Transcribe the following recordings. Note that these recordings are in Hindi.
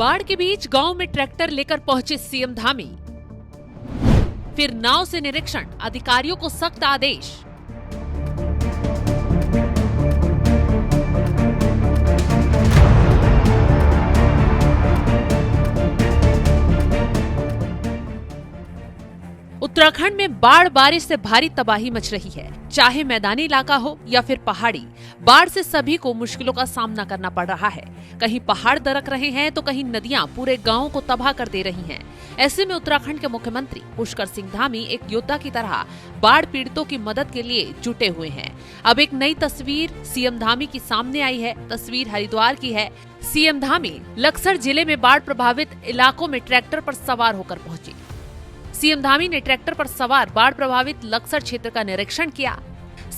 बाढ़ के बीच गांव में ट्रैक्टर लेकर पहुंचे सीएम धामी। फिर नाव से निरीक्षण, अधिकारियों को सख्त आदेश। उत्तराखंड में बाढ़ बारिश से भारी तबाही मच रही है। चाहे मैदानी इलाका हो या फिर पहाड़ी, बाढ़ से सभी को मुश्किलों का सामना करना पड़ रहा है। कहीं पहाड़ दरक रहे हैं तो कहीं नदियां पूरे गांव को तबाह कर दे रही हैं। ऐसे में उत्तराखंड के मुख्यमंत्री पुष्कर सिंह धामी एक योद्धा की तरह बाढ़ पीड़ितों की मदद के लिए जुटे हुए हैं। अब एक नई तस्वीर सीएम धामी की सामने आई है। तस्वीर हरिद्वार की है। सीएम धामी लक्सर जिले में बाढ़ प्रभावित इलाकों में ट्रैक्टर पर सवार होकर पहुंचे। सीएम धामी ने ट्रैक्टर पर सवार बाढ़ प्रभावित लक्सर क्षेत्र का निरीक्षण किया।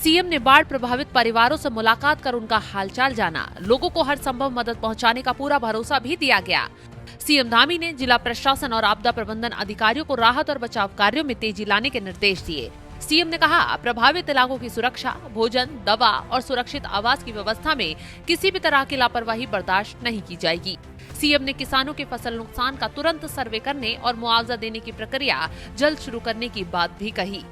सीएम ने बाढ़ प्रभावित परिवारों से मुलाकात कर उनका हालचाल जाना। लोगों को हर संभव मदद पहुंचाने का पूरा भरोसा भी दिया गया। सीएम धामी ने जिला प्रशासन और आपदा प्रबंधन अधिकारियों को राहत और बचाव कार्यों में तेजी लाने के निर्देश दिए। सीएम ने कहा, प्रभावित इलाकों की सुरक्षा, भोजन, दवा और सुरक्षित आवास की व्यवस्था में किसी भी तरह की लापरवाही बर्दाश्त नहीं की जाएगी। सीएम ने किसानों के फसल नुकसान का तुरंत सर्वे करने और मुआवजा देने की प्रक्रिया जल्द शुरू करने की बात भी कही।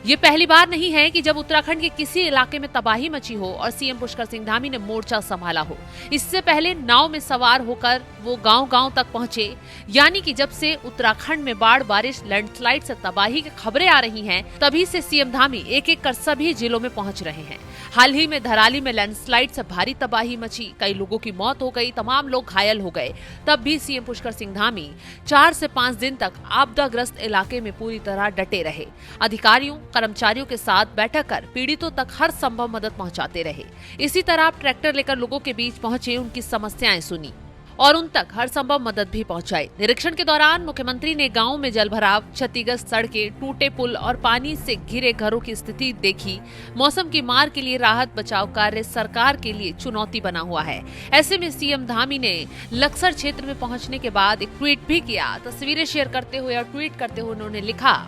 ये पहली बार नहीं है कि जब उत्तराखंड के किसी इलाके में तबाही मची हो और सीएम पुष्कर सिंह धामी ने मोर्चा संभाला हो। इससे पहले नाव में सवार होकर वो गांव-गांव तक पहुंचे। यानी कि जब से उत्तराखंड में बाढ़, बारिश, लैंडस्लाइड से तबाही की खबरें आ रही हैं, तभी से सीएम धामी एक-एक कर सभी जिलों में पहुंच रहे हैं। हाल ही में धराली में लैंडस्लाइड से भारी तबाही मची, कई लोगों की मौत हो गई, तमाम लोग घायल हो गए। तब भी सीएम पुष्कर सिंह धामी 4 से 5 दिन तक आपदाग्रस्त इलाके में पूरी तरह डटे रहे। अधिकारियों, कर्मचारियों के साथ बैठक कर पीड़ितों तक हर संभव मदद पहुंचाते रहे। इसी तरह आप ट्रैक्टर लेकर लोगों के बीच पहुंचे, उनकी समस्याएं सुनी और उन तक हर संभव मदद भी पहुंचाई। निरीक्षण के दौरान मुख्यमंत्री ने गांव में जलभराव, क्षतिग्रस्त सड़कें, टूटे पुल और पानी से घिरे घरों की स्थिति देखी। मौसम की मार के लिए राहत बचाव कार्य सरकार के लिए चुनौती बना हुआ है। ऐसे में सीएम धामी ने लक्सर क्षेत्र में पहुंचने के बाद एक ट्वीट भी किया। तस्वीरें शेयर करते हुए और ट्वीट करते हुए उन्होंने लिखा,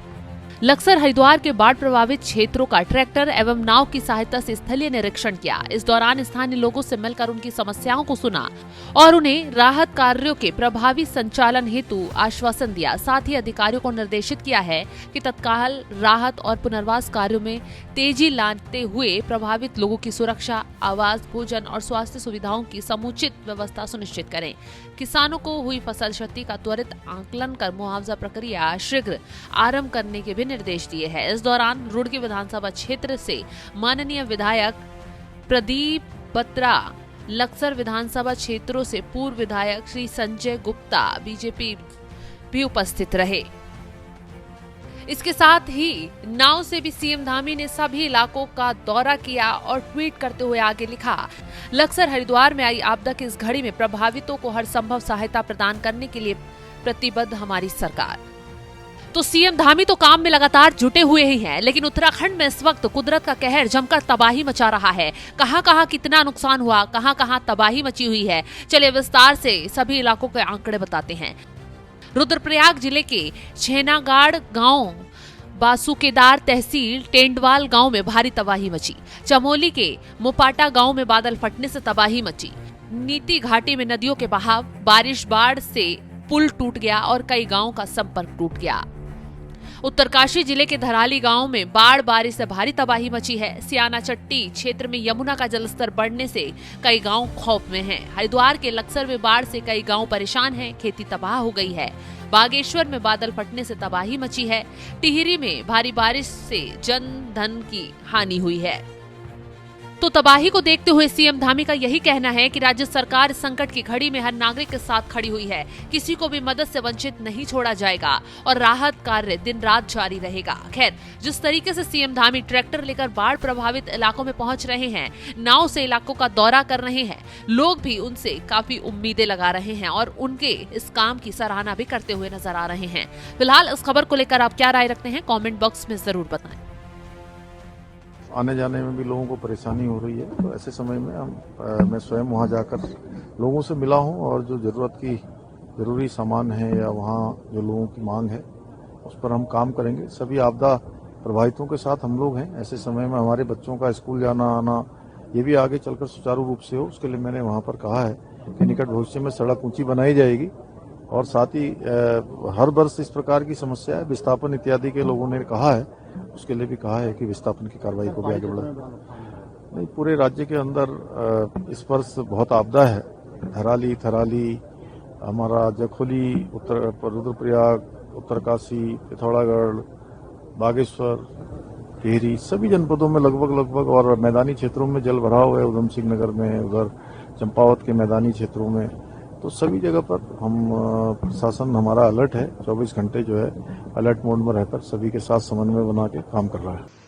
लक्सर हरिद्वार के बाढ़ प्रभावित क्षेत्रों का ट्रैक्टर एवं नाव की सहायता से स्थलीय निरीक्षण किया। इस दौरान स्थानीय लोगों से मिलकर उनकी समस्याओं को सुना और उन्हें राहत कार्यों के प्रभावी संचालन हेतु आश्वासन दिया। साथ ही अधिकारियों को निर्देशित किया है कि तत्काल राहत और पुनर्वास कार्यों में तेजी लाते हुए प्रभावित लोगों की सुरक्षा, आवास, भोजन और स्वास्थ्य सुविधाओं की समुचित व्यवस्था सुनिश्चित करें। किसानों को हुई फसल क्षति का त्वरित आकलन कर मुआवजा प्रक्रिया शीघ्र आरंभ करने के भी निर्देश दिए हैं। इस दौरान रुड़की विधानसभा क्षेत्र से माननीय विधायक प्रदीप बत्रा, लक्सर विधानसभा क्षेत्रों से पूर्व विधायक श्री संजय गुप्ता बीजेपी भी उपस्थित रहे। इसके साथ ही नाव से भी सीएम धामी ने सभी इलाकों का दौरा किया और ट्वीट करते हुए आगे लिखा, लक्सर हरिद्वार में आई आपदा की इस घड़ी में प्रभावितों को हर संभव सहायता प्रदान करने के लिए प्रतिबद्ध हमारी सरकार। तो सीएम धामी तो काम में लगातार जुटे हुए ही हैं, लेकिन उत्तराखंड में इस वक्त कुदरत का कहर जमकर तबाही मचा रहा है। कहां-कहां कितना नुकसान हुआ, कहां-कहां तबाही मची हुई है, चलिए विस्तार से सभी इलाकों के आंकड़े बताते हैं। रुद्रप्रयाग जिले के छेनागाड़ गांव, बासुकेदार तहसील टेंडवाल गांव में भारी तबाही मची। चमोली के मोपाटा गांव में बादल फटने से तबाही मची। नीति घाटी में नदियों के बहाव, बारिश, बाढ़ से पुल टूट गया और कई गांवों का संपर्क टूट गया। उत्तरकाशी जिले के धराली गांव में बाढ़, बारिश से भारी तबाही मची है। सियाना चट्टी क्षेत्र में यमुना का जलस्तर बढ़ने से कई गांव खौफ में हैं। हरिद्वार के लक्सर में बाढ़ से कई गांव परेशान हैं, खेती तबाह हो गई है। बागेश्वर में बादल फटने से तबाही मची है। टिहरी में भारी बारिश से जन धन की हानि हुई है। तो तबाही को देखते हुए सीएम धामी का यही कहना है कि राज्य सरकार संकट की घड़ी में हर नागरिक के साथ खड़ी हुई है। किसी को भी मदद से वंचित नहीं छोड़ा जाएगा और राहत कार्य दिन रात जारी रहेगा। खैर, जिस तरीके से सीएम धामी ट्रैक्टर लेकर बाढ़ प्रभावित इलाकों में पहुंच रहे हैं, नाव से इलाकों का दौरा कर रहे हैं, लोग भी उनसे काफी उम्मीदें लगा रहे हैं और उनके इस काम की सराहना भी करते हुए नजर आ रहे हैं। फिलहाल इस खबर को लेकर आप क्या राय रखते हैं, कमेंट बॉक्स में जरूर बताएं। आने जाने में भी लोगों को परेशानी हो रही है, तो ऐसे समय में मैं स्वयं वहां जाकर लोगों से मिला हूं और जो जरूरत की जरूरी सामान है या वहां जो लोगों की मांग है उस पर हम काम करेंगे। सभी आपदा प्रभावितों के साथ हम लोग हैं। ऐसे समय में हमारे बच्चों का स्कूल जाना आना ये भी आगे चलकर सुचारू रूप से हो, उसके लिए मैंने वहां पर कहा है कि निकट भविष्य में सड़क ऊंची बनाई जाएगी और साथ ही हर वर्ष इस प्रकार की समस्या है विस्थापन इत्यादि के लोगों ने कहा है, उसके लिए भी कहा है कि विस्थापन की कार्रवाई को भी आगे बढ़ाएं। नहीं, पूरे राज्य के अंदर इस वर्ष बहुत आपदा है। धराली, थराली, हमारा जखोली, रुद्रप्रयाग, उत्तरकाशी, पिथौरागढ़, बागेश्वर, टिहरी, सभी जनपदों में लगभग और मैदानी क्षेत्रों में जल भराव है। उधम सिंह नगर में, उधर चंपावत के मैदानी क्षेत्रों में, तो सभी जगह पर हम प्रशासन हमारा अलर्ट है। 24 घंटे जो है अलर्ट मोड में रहकर सभी के साथ समन्वय बना के काम कर रहा है।